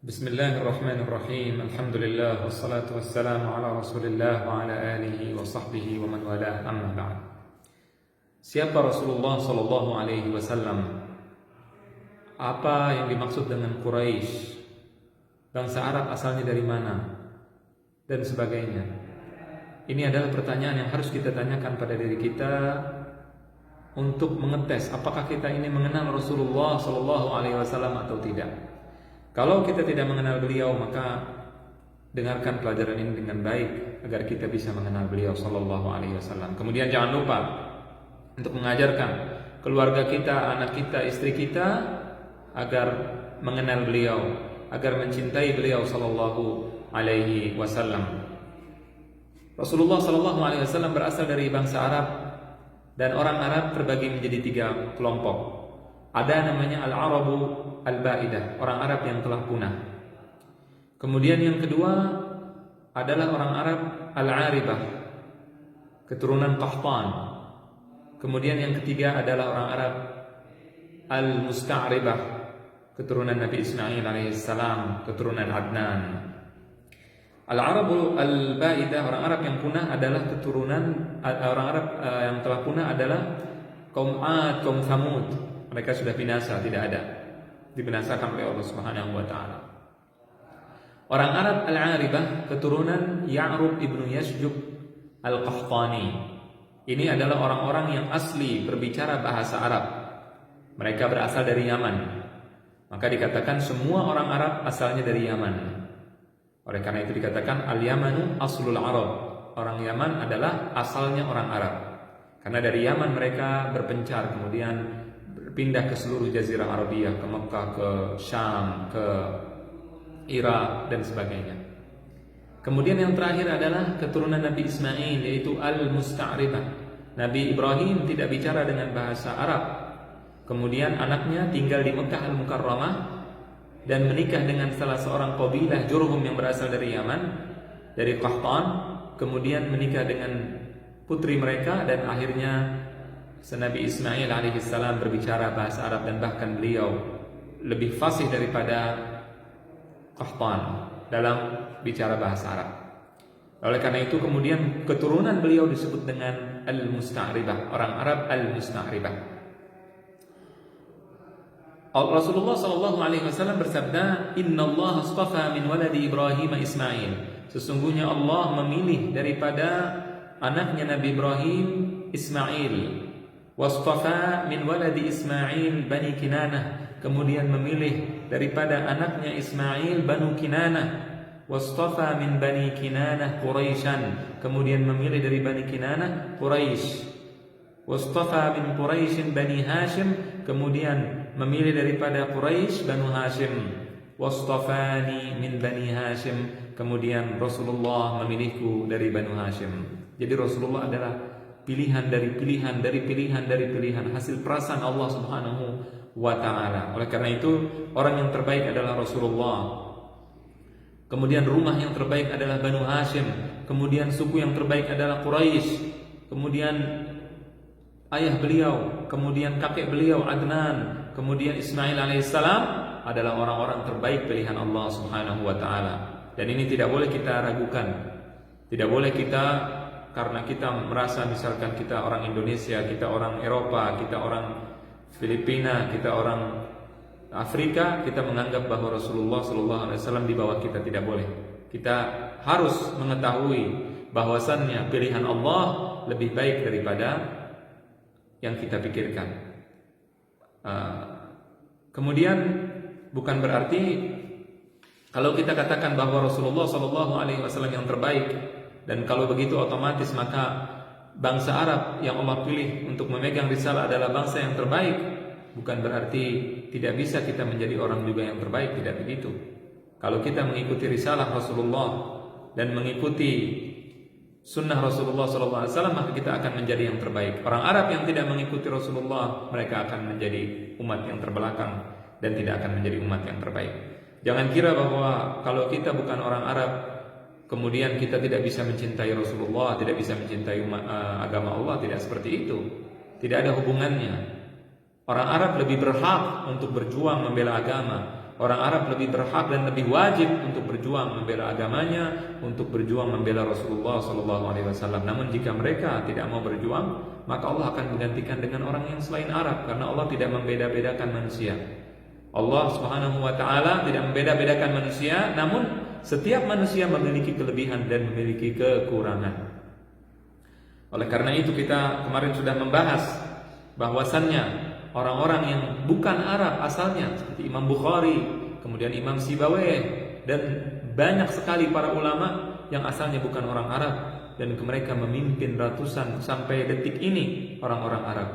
Bismillahirrahmanirrahim. Alhamdulillah wassalatu wassalamu ala Rasulillah wa ala alihi wa sahbihi wa man walah, amma ba'd. Siapa Rasulullah sallallahu alaihi wasallam? Apa yang dimaksud dengan Quraisy? Bangsa Arab asalnya dari mana? Dan sebagainya. Ini adalah pertanyaan yang harus kita tanyakan pada diri kita untuk mengetes apakah kita ini mengenal Rasulullah sallallahu alaihi wasallam atau tidak. Kalau kita tidak mengenal beliau, maka dengarkan pelajaran ini dengan baik agar kita bisa mengenal beliau sallallahu alaihi wasallam. Kemudian jangan lupa untuk mengajarkan keluarga kita, anak kita, istri kita agar mengenal beliau, agar mencintai beliau sallallahu alaihi wasallam. Rasulullah sallallahu alaihi wasallam berasal dari bangsa Arab, dan orang Arab terbagi menjadi 3 kelompok. Ada namanya Al-Arabu Al-Ba'idah, orang Arab yang telah punah. Kemudian yang kedua adalah orang Arab Al-Aribah, keturunan Qahtan. Kemudian yang ketiga adalah orang Arab Al-Musta'ribah, keturunan Nabi Ismail alaihissalam, keturunan Adnan. Al-Arabu Al-Ba'idah, orang Arab yang punah adalah keturunan orang Arab yang telah punah adalah kaum Ad, kaum Thamud. Mereka sudah binasa, tidak ada, dibinasakan oleh Allah Subhanahu wa taala. Orang Arab Al-Aribah keturunan Ya'rub ibnu Yasjub Al-Qahtani. Ini adalah orang-orang yang asli berbicara bahasa Arab. Mereka berasal dari Yaman. Maka dikatakan semua orang Arab asalnya dari Yaman. Oleh karena itu dikatakan Al-Yamanu aslul Arab. Orang Yaman adalah asalnya orang Arab. Karena dari Yaman mereka berpencar, kemudian berpindah ke seluruh Jazirah Arabia, ke Mekah, ke Syam, ke Irak, dan sebagainya. Kemudian yang terakhir adalah keturunan Nabi Ismail, yaitu Al-Musta'ribah. Nabi Ibrahim tidak bicara dengan bahasa Arab. Kemudian anaknya tinggal di Mekah Al-Mukarramah dan menikah dengan salah seorang qabilah Jurhum yang berasal dari Yaman, dari Qahtan. Kemudian menikah dengan putri mereka, dan akhirnya Nabi Ismail alaihissalam berbicara bahasa Arab, dan bahkan beliau lebih fasih daripada Qahtan dalam bicara bahasa Arab. Oleh karena itu kemudian keturunan beliau disebut dengan Al-Musta'ribah, orang Arab Al-Musta'ribah. Rasulullah sallallahu alaihi wasallam bersabda, "Innallaha astafa min waladi Ibrahim Ismail." Sesungguhnya Allah memilih daripada anaknya Nabi Ibrahim Ismail. Wastafa min waladi Ismail Bani Kinanah. Kemudian memilih daripada anaknya Ismail Banu Kinanah. Wastafa min Bani Kinanah Quraisyan. Kemudian memilih dari Bani Kinanah Quraisy. Wastafa min Quraisyin Bani Hashim. Kemudian memilih daripada Quraisy Banu Hashim. Wastafani min Bani Hashim. Kemudian Rasulullah memilihku dari Banu Hashim. Jadi Rasulullah adalah pilihan dari pilihan hasil perasaan Allah Subhanahu wa taala. Oleh karena itu orang yang terbaik adalah Rasulullah. Kemudian rumah yang terbaik adalah Banu Hashim. Kemudian suku yang terbaik adalah Quraisy. Kemudian ayah beliau, kemudian kakek beliau Adnan, kemudian Ismail alaihissalam adalah orang-orang terbaik pilihan Allah Subhanahu wa taala. Dan ini tidak boleh kita ragukan. Tidak boleh kita, karena kita merasa misalkan kita orang Indonesia, kita orang Eropa, kita orang Filipina, kita orang Afrika, kita menganggap bahwa Rasulullah SAW di bawah kita. Tidak boleh. Kita harus mengetahui bahwasannya pilihan Allah lebih baik daripada yang kita pikirkan. Kemudian bukan berarti kalau kita katakan bahwa Rasulullah SAW yang terbaik, dan kalau begitu otomatis maka bangsa Arab yang Allah pilih untuk memegang risalah adalah bangsa yang terbaik. Bukan berarti tidak bisa kita menjadi orang juga yang terbaik, tidak begitu. Kalau kita mengikuti risalah Rasulullah dan mengikuti sunnah Rasulullah SAW, maka kita akan menjadi yang terbaik. Orang Arab yang tidak mengikuti Rasulullah, mereka akan menjadi umat yang terbelakang dan tidak akan menjadi umat yang terbaik. Jangan kira bahwa kalau kita bukan orang Arab kemudian kita tidak bisa mencintai Rasulullah, tidak bisa mencintai agama Allah. Tidak seperti itu. Tidak ada hubungannya. Orang Arab lebih berhak untuk berjuang membela agama. Orang Arab lebih berhak dan lebih wajib untuk berjuang membela agamanya, untuk berjuang membela Rasulullah SAW. Namun jika mereka tidak mau berjuang, maka Allah akan menggantikan dengan orang yang selain Arab, karena Allah tidak membeda-bedakan manusia. Allah Subhanahu wa taala tidak membeda-bedakan manusia, namun setiap manusia memiliki kelebihan dan memiliki kekurangan. Oleh karena itu kita kemarin sudah membahas bahwasannya orang-orang yang bukan Arab asalnya seperti Imam Bukhari, kemudian Imam Sibawayh, dan banyak sekali para ulama yang asalnya bukan orang Arab, dan mereka memimpin ratusan sampai detik ini orang-orang Arab.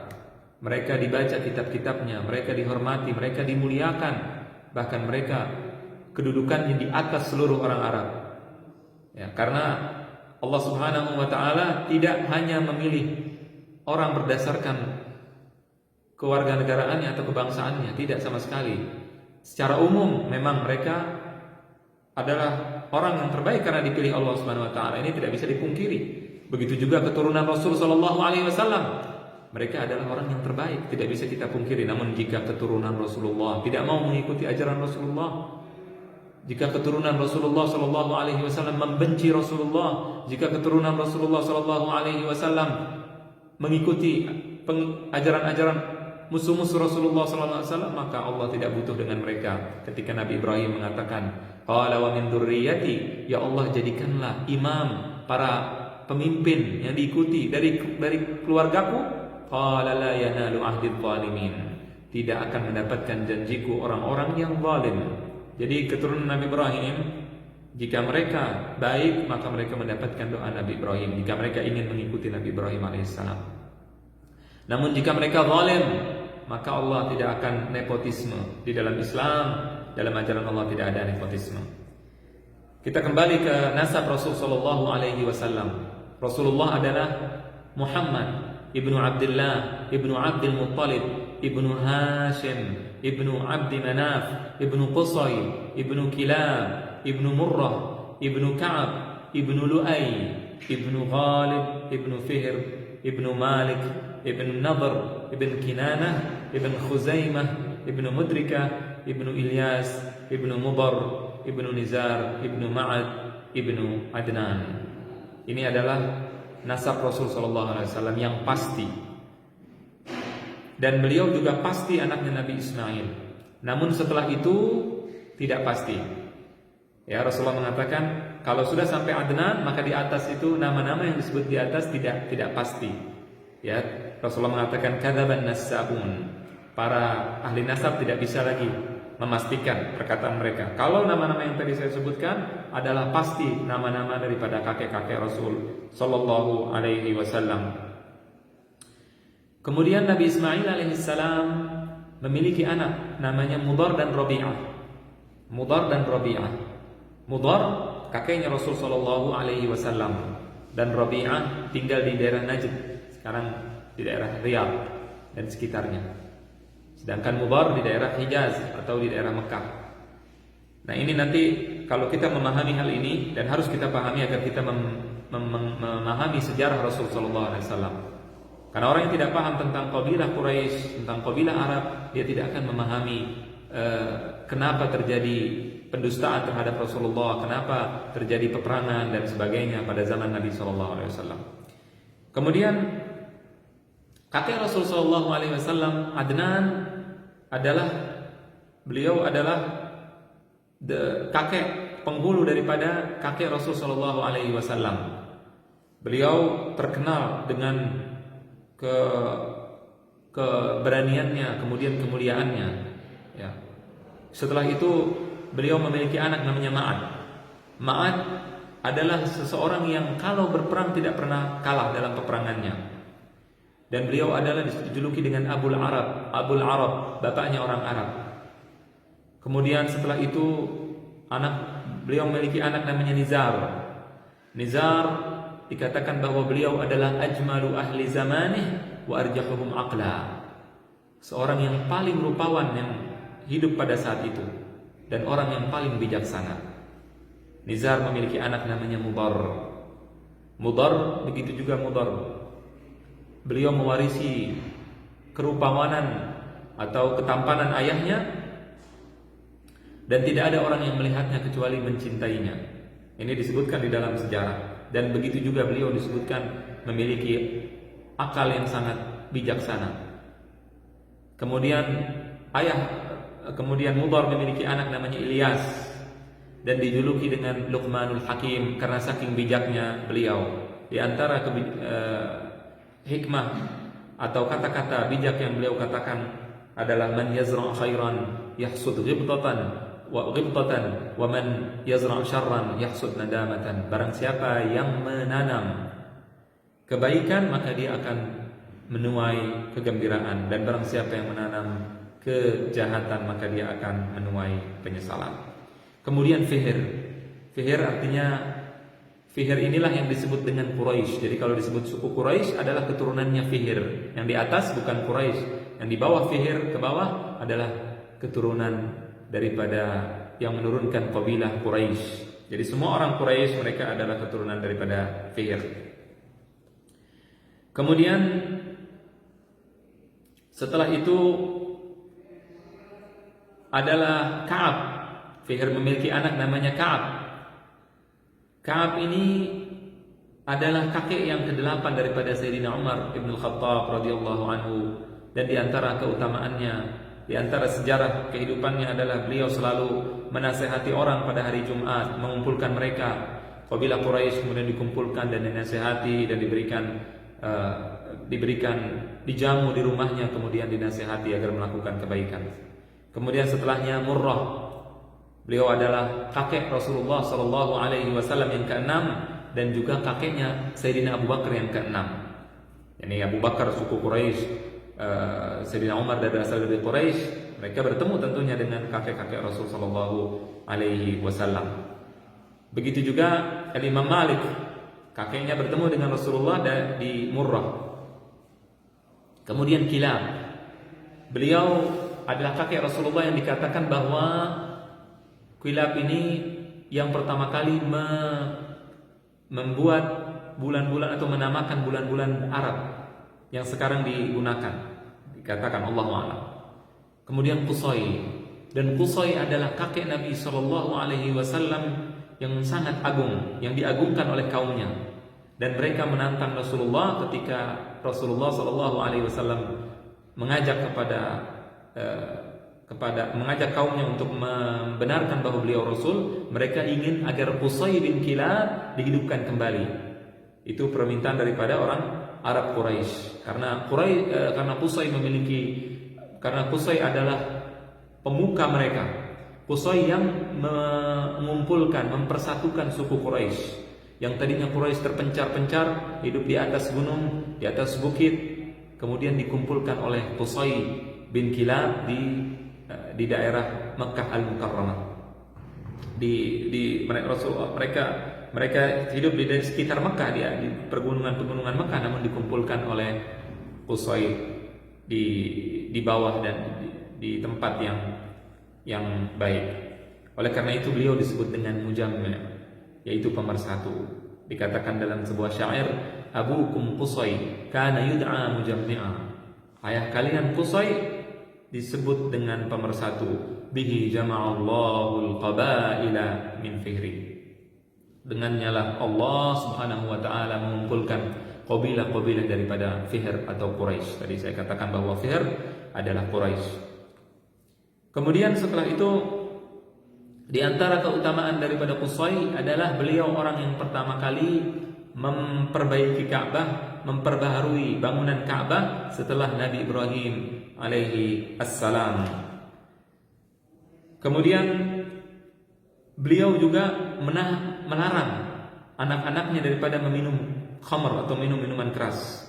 Mereka dibaca kitab-kitabnya, mereka dihormati, mereka dimuliakan, bahkan mereka kedudukannya di atas seluruh orang Arab. Ya, karena Allah Subhanahu wa taala tidak hanya memilih orang berdasarkan kewarganegaraannya atau kebangsaannya, tidak sama sekali. Secara umum memang mereka adalah orang yang terbaik karena dipilih Allah Subhanahu wa taala. Ini tidak bisa dipungkiri. Begitu juga keturunan Rasul sallallahu alaihi wasallam. Mereka adalah orang yang terbaik, tidak bisa kita pungkiri. Namun jika keturunan Rasulullah tidak mau mengikuti ajaran Rasulullah, jika keturunan Rasulullah sallallahu alaihi wasallam membenci Rasulullah, jika keturunan Rasulullah sallallahu alaihi wasallam mengikuti ajaran-ajaran musuh-musuh Rasulullah SAW, maka Allah tidak butuh dengan mereka. Ketika Nabi Ibrahim mengatakan, qala wa min dzurriyyati, ya Allah jadikanlah imam, para pemimpin yang diikuti dari keluargaku. Qala la yanalu ahdidz zalimin, tidak akan mendapatkan janjiku orang-orang yang zalim. Jadi keturunan Nabi Ibrahim, jika mereka baik, maka mereka mendapatkan doa Nabi Ibrahim, jika mereka ingin mengikuti Nabi Ibrahim alaihissalam. Namun jika mereka zalim, maka Allah tidak akan nepotisme. Di dalam Islam, dalam ajaran Allah tidak ada nepotisme. Kita kembali ke nasab Rasul sallallahu alaihi wasallam. Rasulullah adalah Muhammad ibnu Abdullah ibnu Abdul Muttalib ibnu Hashim ibnu Abdi Manaf ibnu Qusay ibnu Kilab ibnu Murrah ibnu Ka'ab ibnu Lu'ay ibnu Ghalib ibnu Fihr ibnu Malik ibnu Nadhr ibnu Kinanah ibnu Khuzaimah ibnu Mudrikah ibnu Ilyas ibnu Mudar ibnu Nizar ibnu Ma'ad ibnu Adnan. Ini adalah nasab Rasul sallallahu alaihi wasallam yang pasti. Dan beliau juga pasti anaknya Nabi Ismail. Namun setelah itu tidak pasti. Ya, Rasulullah mengatakan kalau sudah sampai Adnan, maka di atas itu nama-nama yang disebut di atas tidak pasti. Ya, Rasulullah mengatakan kadzaban nasabun. Para ahli nasab tidak bisa lagi memastikan perkataan mereka. Kalau nama-nama yang tadi saya sebutkan adalah pasti nama-nama daripada kakek-kakek Rasul sallallahu alaihi wasallam. Kemudian Nabi Ismail alaihissalam memiliki anak namanya Mudar dan Rabi'ah. Mudar dan Rabi'ah. Mudar kakeknya Rasul sallallahu alaihi wasallam, dan Rabi'ah tinggal di daerah Najd, sekarang di daerah Riyadh dan sekitarnya. Sedangkan Mudar di daerah Hijaz atau di daerah Mekah. Nah, ini nanti kalau kita memahami hal ini, dan harus kita pahami agar kita memahami sejarah Rasul sallallahu alaihi wasallam. Karena orang yang tidak paham tentang kabilah Quraisy, tentang kabilah Arab, dia tidak akan memahami kenapa terjadi pendustaan terhadap Rasulullah, kenapa terjadi peperangan dan sebagainya pada zaman Nabi sallallahu alaihi wasallam. Kemudian kakek Rasul sallallahu alaihi wasallam Adnan beliau adalah kakek penghulu daripada kakek Rasul sallallahu alaihi wasallam. Beliau terkenal dengan keberaniannya, kemudian kemuliaannya. Ya. Setelah itu beliau memiliki anak namanya Ma'ad. Ma'ad adalah seseorang yang kalau berperang tidak pernah kalah dalam peperangannya. Dan beliau adalah dijuluki dengan Abul Arab, bapaknya orang Arab. Kemudian setelah itu beliau memiliki anak namanya Nizar. Nizar dikatakan bahwa beliau adalah ajmalu ahli zamanih wa arjahuhum aqla. Seorang yang paling rupawan yang hidup pada saat itu dan orang yang paling bijaksana. Nizar memiliki anak namanya Mudar. Mudar begitu juga Mudar. Beliau mewarisi kerupawanan atau ketampanan ayahnya, dan tidak ada orang yang melihatnya kecuali mencintainya. Ini disebutkan di dalam sejarah. Dan begitu juga beliau disebutkan memiliki akal yang sangat bijaksana. Kemudian Mudhar memiliki anak namanya Ilyas dan dijuluki dengan Luqmanul Hakim karena saking bijaknya beliau. Di antara hikmah atau kata-kata bijak yang beliau katakan adalah man yazra' khairan yahsud ghibtatan wa man yazra' syarran yahsud nadamatan. Barang siapa yang menanam kebaikan maka dia akan menuai kegembiraan, dan barang siapa yang menanam kejahatan maka dia akan menuai penyesalan. Kemudian Fihr artinya, Fihr inilah yang disebut dengan Quraisy. Jadi kalau disebut suku Quraisy adalah keturunannya Fihr. Yang di atas bukan Quraisy, yang di bawah Fihr ke bawah adalah keturunan daripada yang menurunkan kabilah Quraisy. Jadi semua orang Quraisy mereka adalah keturunan daripada Fihr. Kemudian setelah itu adalah Ka'ab. Fihr memiliki anak namanya Ka'ab. Ka'ab ini adalah kakek yang ke-8 daripada Sayyidina Umar ibn Khattab radhiyallahu anhu, dan di antara keutamaannya, di antara sejarah kehidupannya adalah beliau selalu menasehati orang pada hari Jumat, mengumpulkan mereka. Kabilah Quraisy kemudian dikumpulkan dan dinasehati dan diberikan dijamu di rumahnya, kemudian dinasehati agar melakukan kebaikan. Kemudian setelahnya Murrah. Beliau adalah kakek Rasulullah sallallahu alaihi wasallam yang ke-6 dan juga kakeknya Sayyidina Abu Bakar yang ke-6. Ini Abu Bakar suku Quraisy, Sayyidina Umar berasal dari Quraisy. Mereka bertemu tentunya dengan kakek-kakek Rasul sallallahu alaihi wasallam. Begitu juga Imam Malik, kakeknya bertemu dengan Rasulullah di Murrah. Kemudian Kilab, beliau adalah kakek Rasulullah yang dikatakan bahwa Kilab ini yang pertama kali membuat bulan-bulan atau menamakan bulan-bulan Arab yang sekarang digunakan, dikatakan Allahu a'lam. Kemudian Qusay, dan Qusay adalah kakek Nabi sallallahu alaihi wasallam yang sangat agung, yang diagungkan oleh kaumnya, dan mereka menantang Rasulullah ketika Rasulullah sallallahu alaihi wasallam mengajak mengajak kaumnya untuk membenarkan bahwa beliau Rasul. Mereka ingin agar Qusay bin Kilab dihidupkan kembali. Itu permintaan daripada orang Arab Quraisy. Karena Qusay adalah pemuka mereka. Qusay yang mengumpulkan, mempersatukan suku Quraisy. Yang tadinya Quraisy terpencar-pencar, hidup di atas gunung, di atas bukit, kemudian dikumpulkan oleh Qusay bin Kilab di daerah Makkah Al-Mukarramah. Mereka hidup di sekitar Makkah, di pegunungan Makkah, namun dikumpulkan oleh Qusay di bawah dan di tempat yang baik. Oleh karena itu beliau disebut dengan mujammi', yaitu pemersatu. Dikatakan dalam sebuah syair, abukum Qusay kana yud'a mujammi'a. Ayah kalian Qusay disebut dengan pemersatu. Bihi jama'allahu al-qabaila min Fihri. Dengannya lah Allah Subhanahu wa taala mengumpulkan kabilah-kabilah daripada Fihr atau Quraisy. Tadi saya katakan bahwa Fihr adalah Quraisy. Kemudian setelah itu, di antara keutamaan daripada Qusay adalah beliau orang yang pertama kali memperbaiki Ka'bah, memperbaharui bangunan Ka'bah setelah Nabi Ibrahim alaihi assalam. Kemudian beliau juga melarang anak-anaknya daripada meminum khamr atau minum-minuman keras.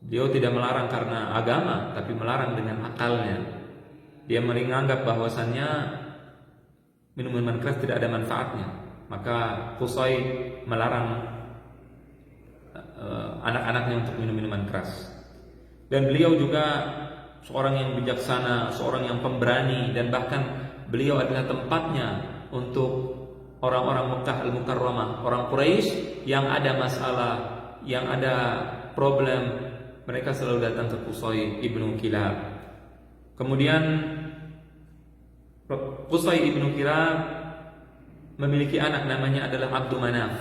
Beliau tidak melarang karena agama, tapi melarang dengan akalnya. Dia menganggap bahwasannya minuman keras tidak ada manfaatnya. Maka Qusay melarang anak-anaknya untuk minum minuman keras. Dan beliau juga seorang yang bijaksana, seorang yang pemberani, dan bahkan beliau adalah tempatnya untuk orang-orang Makkah Al-Mukarramah, orang Quraisy yang ada masalah, yang ada problem, mereka selalu datang ke Qusay ibnu Kilab. Kemudian Qusay ibnu Kilab memiliki anak namanya adalah Abdu Manaf,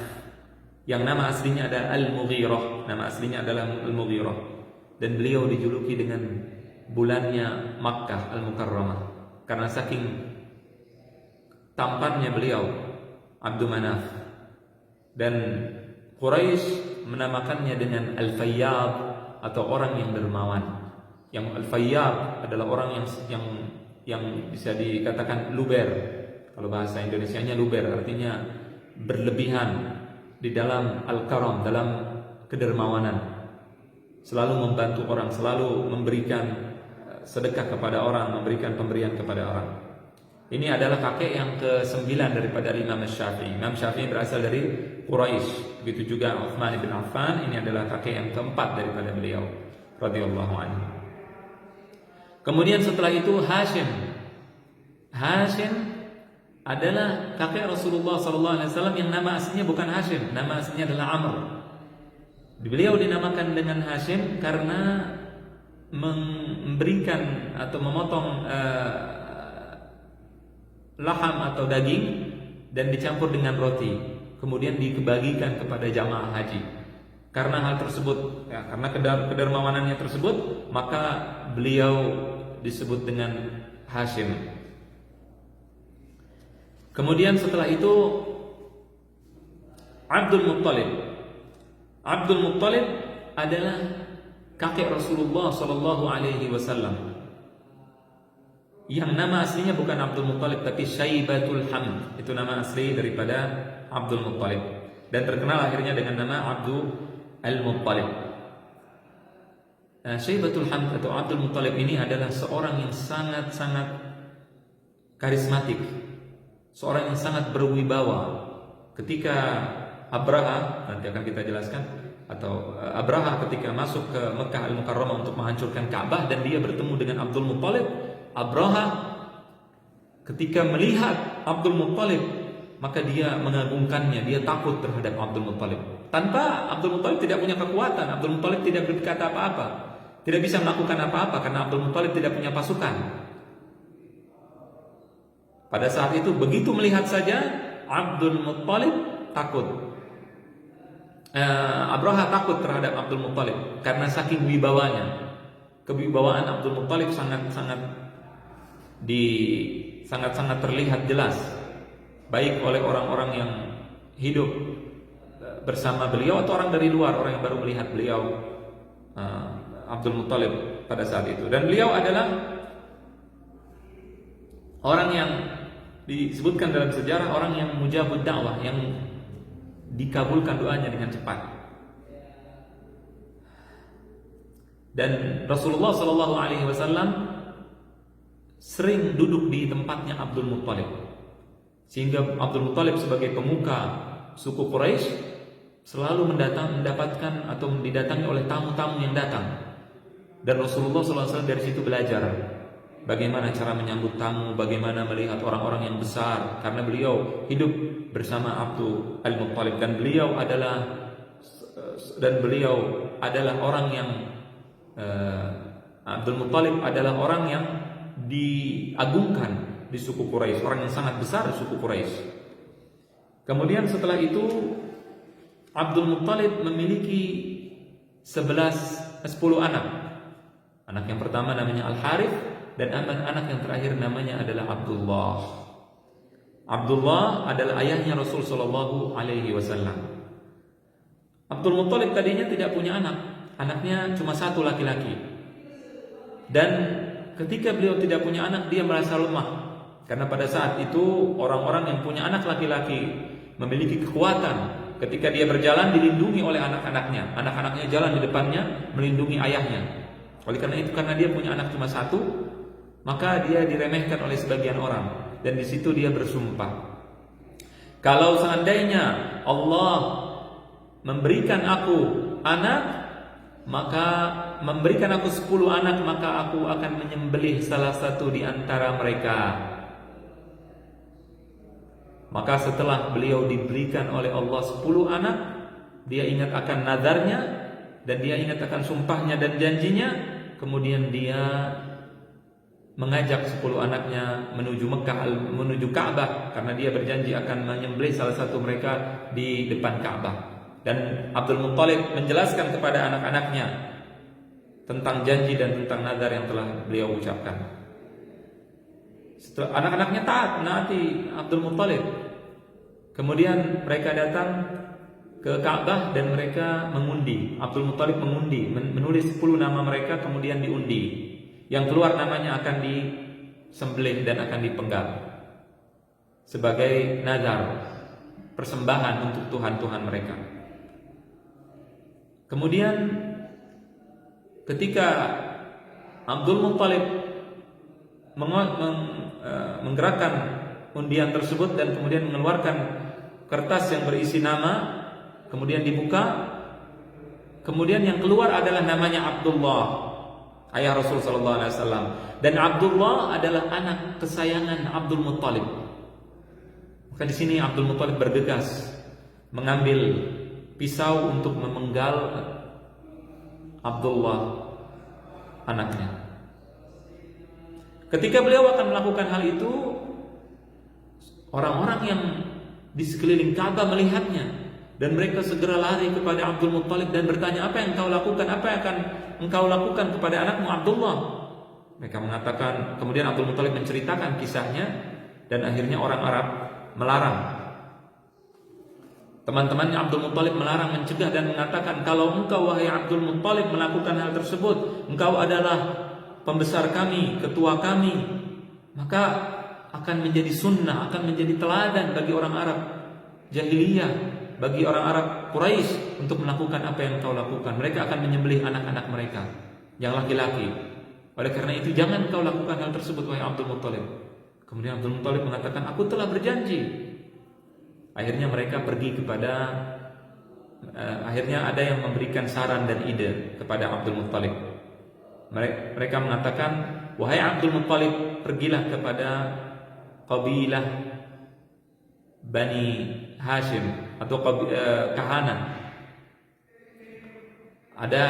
yang nama aslinya adalah Al-Mughirah. Nama aslinya adalah Al-Mughirah, dan beliau dijuluki dengan bulannya Makkah Al-Mukarramah karena saking tampannya beliau, Abdu Manaf. Dan Quraisy menamakannya dengan Al-Fayyad atau orang yang dermawan. Yang Al-Fayyad adalah orang yang bisa dikatakan luber. Kalau bahasa Indonesianya luber, artinya berlebihan di dalam al-karam, dalam kedermawanan. Selalu membantu orang, selalu memberikan sedekah kepada orang, memberikan pemberian kepada orang. Ini adalah kakek yang ke-9 daripada Imam Syafi'i. Imam Syafi'i berasal dari Quraisy. Begitu juga Utsman bin Affan, ini adalah kakek yang ke-4 daripada beliau radhiyallahu anhu. Kemudian setelah itu Hashim. Hashim adalah kakek Rasulullah SAW yang nama aslinya bukan Hashim, nama aslinya adalah Amr. Beliau dinamakan dengan Hashim karena memberikan atau memotong laham atau daging dan dicampur dengan roti, kemudian dibagikan kepada jamaah haji. Karena hal tersebut, karena kedermawanannya tersebut, maka beliau disebut dengan Hashim. Kemudian setelah itu Abdul Muttalib. Abdul Muttalib adalah kakek Rasulullah Shallallahu Alaihi Wasallam, yang nama aslinya bukan Abdul Muttalib tapi Syaibatul Hamd. Itu nama asli daripada Abdul Muttalib, dan terkenal akhirnya dengan nama Abdul Al-Muttalib. Syaibatul Hamd atau Abdul Muttalib ini adalah seorang yang sangat-sangat karismatik, seorang yang sangat berwibawa. Ketika Abraha, nanti akan kita jelaskan, atau Abraha ketika masuk ke Mekah Al-Mukarramah untuk menghancurkan Ka'bah dan dia bertemu dengan Abdul Muttalib, Abraha ketika melihat Abdul Muttalib, maka dia mengagungkannya, dia takut terhadap Abdul Muttalib. Tanpa Abdul Muttalib tidak punya kekuatan, Abdul Muttalib tidak berkata apa-apa, tidak bisa melakukan apa-apa karena Abdul Muttalib tidak punya pasukan. Pada saat itu begitu melihat saja Abdul Muttalib takut. Abraha takut terhadap Abdul Muttalib karena saking wibawanya. Kewibawaan Abdul Muttalib sangat-sangat terlihat jelas, baik oleh orang-orang yang hidup bersama beliau atau orang dari luar, orang yang baru melihat beliau, Abdul Muttalib pada saat itu. Dan beliau adalah orang yang disebutkan dalam sejarah orang yang mujabud dakwah, yang dikabulkan doanya dengan cepat. Dan Rasulullah Shallallahu Alaihi Wasallam sering duduk di tempatnya Abdul Muttalib, sehingga Abdul Muttalib sebagai pemuka suku Quraisy selalu mendapatkan atau didatangi oleh tamu-tamu yang datang. Dan Rasulullah SAW dari situ belajar bagaimana cara menyambut tamu, bagaimana melihat orang-orang yang besar, karena beliau hidup bersama Abdul Al-Muttalib, dan beliau adalah orang yang Abdul Muttalib adalah orang yang diagungkan di suku Quraisy, orang yang sangat besar di suku Quraisy. Kemudian setelah itu Abdul Muttalib memiliki 10 anak. Anak yang pertama namanya Al-Harith, dan anak yang terakhir namanya adalah Abdullah. Abdullah adalah ayahnya Rasul Shallallahu Alaihi Wasallam. Abdul Muttalib tadinya tidak punya anak, anaknya cuma satu laki-laki. Dan ketika beliau tidak punya anak, dia merasa lemah, karena pada saat itu orang-orang yang punya anak laki-laki memiliki kekuatan. Ketika dia berjalan dilindungi oleh anak-anaknya, anak-anaknya jalan di depannya melindungi ayahnya. Oleh karena itu, karena dia punya anak cuma satu, maka dia diremehkan oleh sebagian orang, dan di situ dia bersumpah, kalau seandainya Allah memberikan aku anak, maka memberikan aku 10 anak, maka aku akan menyembelih salah satu di antara mereka. Maka setelah beliau diberikan oleh Allah 10 anak, dia ingat akan nadarnya, dan dia ingat akan sumpahnya dan janjinya. Kemudian dia mengajak 10 anaknya menuju Mekah, menuju Ka'bah, karena dia berjanji akan menyembelih salah satu mereka di depan Ka'bah. Dan Abdul Muttalib menjelaskan kepada anak-anaknya tentang janji dan tentang nazar yang telah beliau ucapkan. Setelah anak-anaknya taat menaati Abdul Muttalib, kemudian mereka datang ke Ka'bah dan mereka mengundi. Abdul Muttalib mengundi, menulis 10 nama mereka, kemudian diundi. Yang keluar namanya akan disembelih dan akan dipenggal sebagai nazar, persembahan untuk Tuhan-Tuhan mereka. Kemudian ketika Abdul Muttalib menggerakkan undian tersebut dan kemudian mengeluarkan kertas yang berisi nama, kemudian dibuka, kemudian yang keluar adalah namanya Abdullah, ayah Rasul sallallahu alaihi wasallam, dan Abdullah adalah anak kesayangan Abdul Muttalib. Maka di sini Abdul Muttalib bergegas mengambil pisau untuk memenggal Abdullah anaknya. Ketika beliau akan melakukan hal itu, orang-orang yang di sekeliling Ka'bah melihatnya dan mereka segera lari kepada Abdul Muttalib dan bertanya, "Apa yang kau lakukan? Apa yang akan engkau lakukan kepada anakmu Abdullah?" Mereka mengatakan, kemudian Abdul Muttalib menceritakan kisahnya dan akhirnya orang Arab melarang. Teman-temannya Abdul Muttalib melarang, mencegah dan mengatakan, "Kalau engkau wahai Abdul Muttalib melakukan hal tersebut, engkau adalah pembesar kami, ketua kami, maka akan menjadi sunnah, akan menjadi teladan bagi orang Arab jahiliyah, bagi orang Arab Quraisy untuk melakukan apa yang kau lakukan. Mereka akan menyembelih anak-anak mereka yang laki-laki. Oleh karena itu jangan kau lakukan hal tersebut wahai Abdul Muttalib." Kemudian Abdul Muttalib mengatakan, "Aku telah berjanji." Akhirnya mereka pergi kepada akhirnya ada yang memberikan saran dan ide kepada Abdul Muttalib. Mereka mengatakan, "Wahai Abdul Muttalib, pergilah kepada kabilah Bani Hashim atau kahana. Ada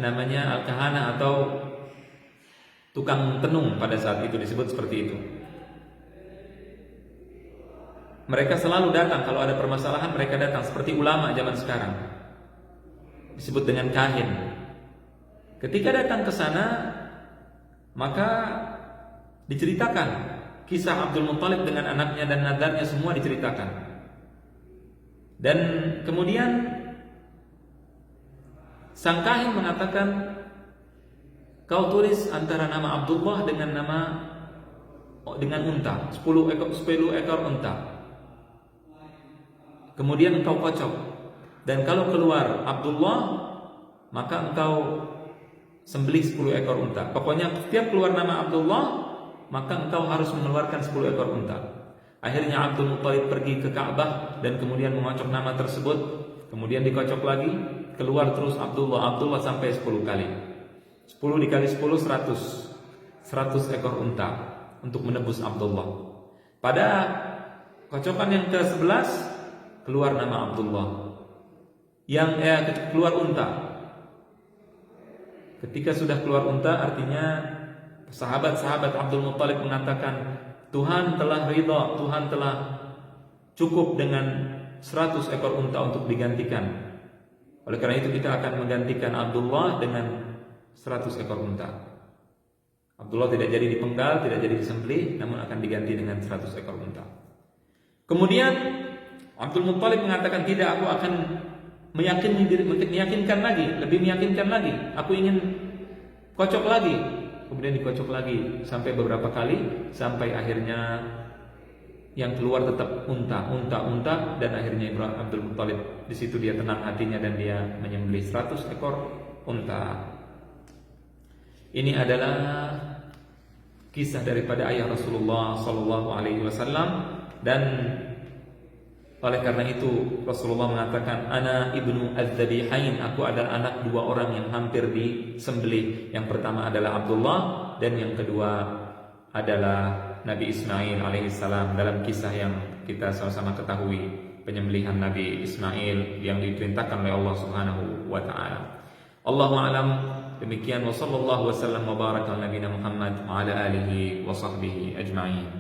namanya al-kahana atau tukang tenung, pada saat itu disebut seperti itu. Mereka selalu datang kalau ada permasalahan, mereka datang seperti ulama zaman sekarang, disebut dengan kahin. Ketika datang ke sana, maka diceritakan kisah Abdul Muttalib dengan anaknya dan nadarnya, semua diceritakan. Dan kemudian sang kahin mengatakan, "Kau tulis antara nama Abdullah dengan unta, 10 ekor unta. Kemudian engkau kocok, dan kalau keluar Abdullah, maka engkau sembelih 10 ekor unta. Pokoknya setiap keluar nama Abdullah, maka engkau harus mengeluarkan 10 ekor unta." Akhirnya Abdul Muttalib pergi ke Ka'bah dan kemudian mengocok nama tersebut. Kemudian dikocok lagi, keluar terus Abdullah sampai 10 kali. 10 dikali 10 100 ekor unta untuk menebus Abdullah. Pada kocokan yang ke-11 keluar nama Abdullah, yang keluar unta. Ketika sudah keluar unta, artinya sahabat-sahabat Abdul Muttalib mengatakan, Tuhan telah ridha, Tuhan telah cukup dengan 100 ekor unta untuk digantikan. Oleh karena itu kita akan menggantikan Abdullah dengan 100 ekor unta. Abdullah tidak jadi dipenggal, tidak jadi disembelih, namun akan diganti dengan 100 ekor unta. Kemudian Abdul Muttalib mengatakan, "Tidak, aku akan meyakinkan lagi, lebih meyakinkan lagi. Aku ingin kocok lagi." Kemudian dikocok lagi sampai beberapa kali, sampai akhirnya yang keluar tetap unta, dan akhirnya Abdul Muttalib di situ dia tenang hatinya dan dia menyembelih 100 ekor unta. Ini adalah kisah daripada ayah Rasulullah sallallahu alaihi wasallam, dan oleh karena itu Rasulullah mengatakan, "Ana ibnu adz-dzabihain," aku adalah anak dua orang yang hampir disembelih. Yang pertama adalah Abdullah dan yang kedua adalah Nabi Ismail alaihissalam. Dalam kisah yang kita sama-sama ketahui, penyembelihan Nabi Ismail yang diperintahkan oleh Allah Subhanahu wa taala. Allahu a'lam. Demikian wa sallallahu wasallam wa baraka ala nabiyina Muhammad wa ala alihi wa sahbihi ajma'in.